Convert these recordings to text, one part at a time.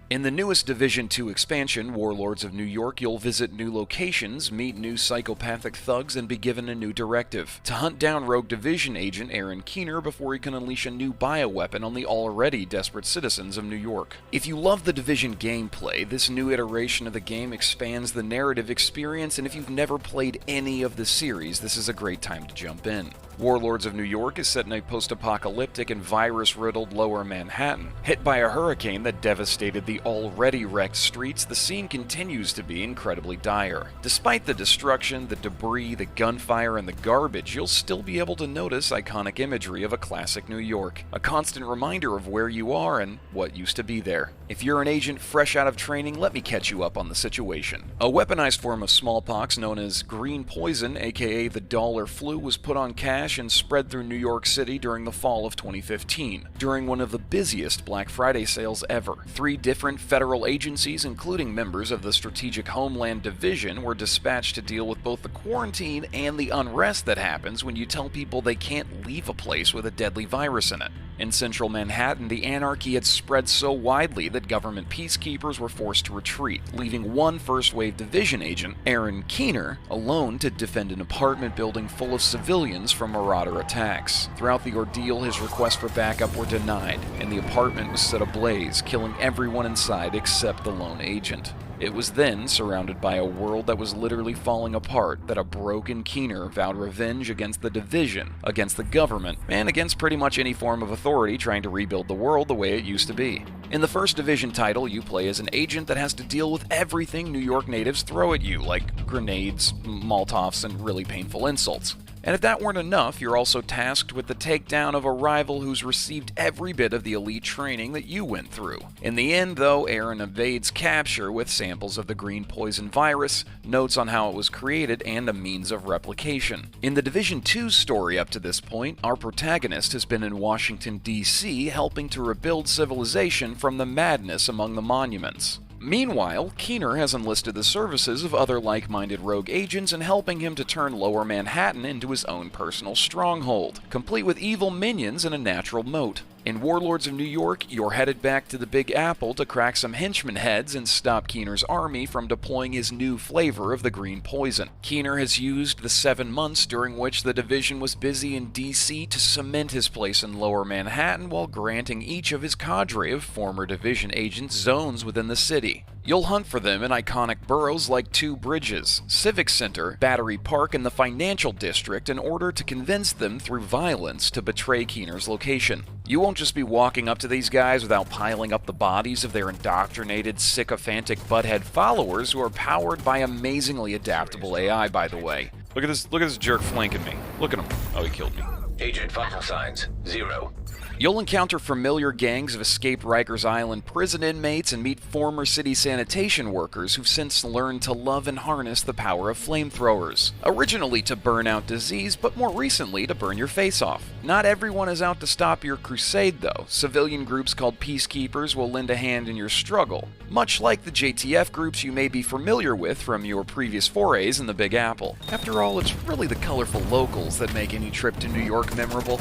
In the newest Division 2 expansion, Warlords of New York, you'll visit new locations, meet new psychopathic thugs, and be given a new directive: to hunt down rogue Division agent Aaron Keener before he can unleash a new bioweapon on the already desperate citizens of New York. If you love the Division gameplay, this new iteration of the game expands the narrative experience, and if you've never played any of the series, this is a great time to jump in. Warlords of New York is set in a post-apocalyptic and virus-riddled lower Manhattan. Hit by a hurricane that devastated the already wrecked streets, the scene continues to be incredibly dire. Despite the destruction, the debris, the gunfire, and the garbage, you'll still be able to notice iconic imagery of a classic New York, a constant reminder of where you are and what used to be there. If you're an agent fresh out of training, let me catch you up on the situation. A weaponized form of smallpox known as green poison, aka the dollar flu, was put on cash and spread through New York City during the fall of 2015, during one of the busiest Black Friday sales ever. 3 different federal agencies, including members of the Strategic Homeland Division, were dispatched to deal with both the quarantine and the unrest that happens when you tell people they can't leave a place with a deadly virus in it. In central Manhattan, the anarchy had spread so widely that government peacekeepers were forced to retreat, leaving one first-wave division agent, Aaron Keener, alone to defend an apartment building full of civilians from marauder attacks. Throughout the ordeal, his requests for backup were denied, and the apartment was set ablaze, killing everyone inside except the lone agent. It was then, surrounded by a world that was literally falling apart, that a broken Keener vowed revenge against the Division, against the government, and against pretty much any form of authority trying to rebuild the world the way it used to be. In the first Division title, you play as an agent that has to deal with everything New York natives throw at you, like grenades, Molotovs, and really painful insults. And if that weren't enough, you're also tasked with the takedown of a rival who's received every bit of the elite training that you went through. In the end, though, Aaron evades capture with samples of the green poison virus, notes on how it was created, and a means of replication. In the Division 2 story up to this point, our protagonist has been in Washington, D.C., helping to rebuild civilization from the madness among the monuments. Meanwhile, Keener has enlisted the services of other like-minded rogue agents in helping him to turn Lower Manhattan into his own personal stronghold, complete with evil minions and a natural moat. In Warlords of New York, you're headed back to the Big Apple to crack some henchmen heads and stop Keener's army from deploying his new flavor of the green poison. Keener has used the 7 months during which the Division was busy in D.C. to cement his place in Lower Manhattan while granting each of his cadre of former Division agents zones within the city. You'll hunt for them in iconic boroughs like Two Bridges, Civic Center, Battery Park, and the Financial District in order to convince them through violence to betray Keener's location. You won't just be walking up to these guys without piling up the bodies of their indoctrinated, sycophantic butthead followers who are powered by amazingly adaptable AI, by the way. Look at this jerk flanking me. Look at him. Oh, he killed me. Agent vital signs, 0. You'll encounter familiar gangs of escaped Rikers Island prison inmates and meet former city sanitation workers who've since learned to love and harness the power of flamethrowers. Originally to burn out disease, but more recently to burn your face off. Not everyone is out to stop your crusade, though. Civilian groups called peacekeepers will lend a hand in your struggle, much like the JTF groups you may be familiar with from your previous forays in the Big Apple. After all, it's really the colorful locals that make any trip to New York memorable.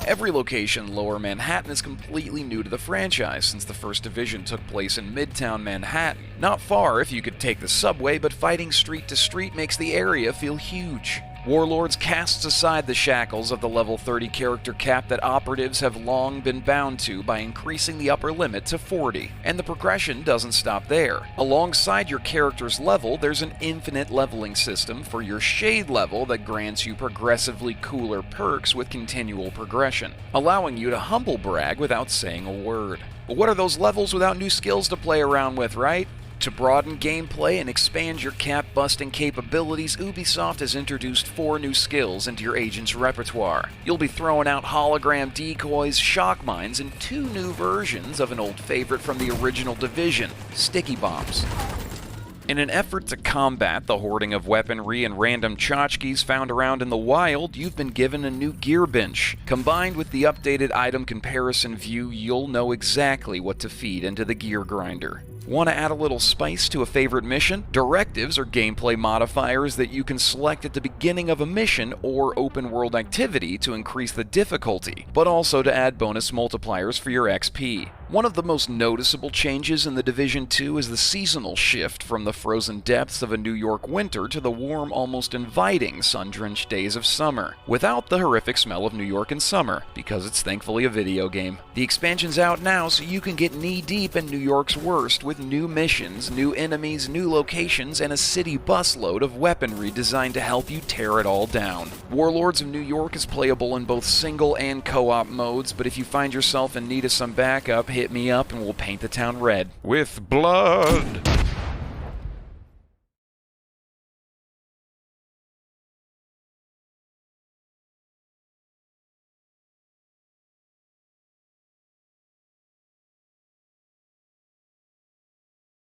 Every location in Lower Manhattan is completely new to the franchise since the first Division took place in Midtown Manhattan. Not far if you could take the subway, but fighting street to street makes the area feel huge. Warlords casts aside the shackles of the level 30 character cap that operatives have long been bound to by increasing the upper limit to 40, and the progression doesn't stop there. Alongside your character's level, there's an infinite leveling system for your shade level that grants you progressively cooler perks with continual progression, allowing you to humble brag without saying a word. But what are those levels without new skills to play around with, right? To broaden gameplay and expand your cap-busting capabilities, Ubisoft has introduced 4 new skills into your agent's repertoire. You'll be throwing out hologram decoys, shock mines, and 2 new versions of an old favorite from the original Division, sticky bombs. In an effort to combat the hoarding of weaponry and random tchotchkes found around in the wild, you've been given a new gear bench. Combined with the updated item comparison view, you'll know exactly what to feed into the gear grinder. Want to add a little spice to a favorite mission? Directives are gameplay modifiers that you can select at the beginning of a mission or open world activity to increase the difficulty, but also to add bonus multipliers for your XP. One of the most noticeable changes in The Division 2 is the seasonal shift from the frozen depths of a New York winter to the warm, almost inviting, sun-drenched days of summer, without the horrific smell of New York in summer, because it's thankfully a video game. The expansion's out now, so you can get knee-deep in New York's worst with new missions, new enemies, new locations, and a city busload of weaponry designed to help you tear it all down. Warlords of New York is playable in both single and co-op modes, but if you find yourself in need of some backup, hit me up and we'll paint the town red. With blood!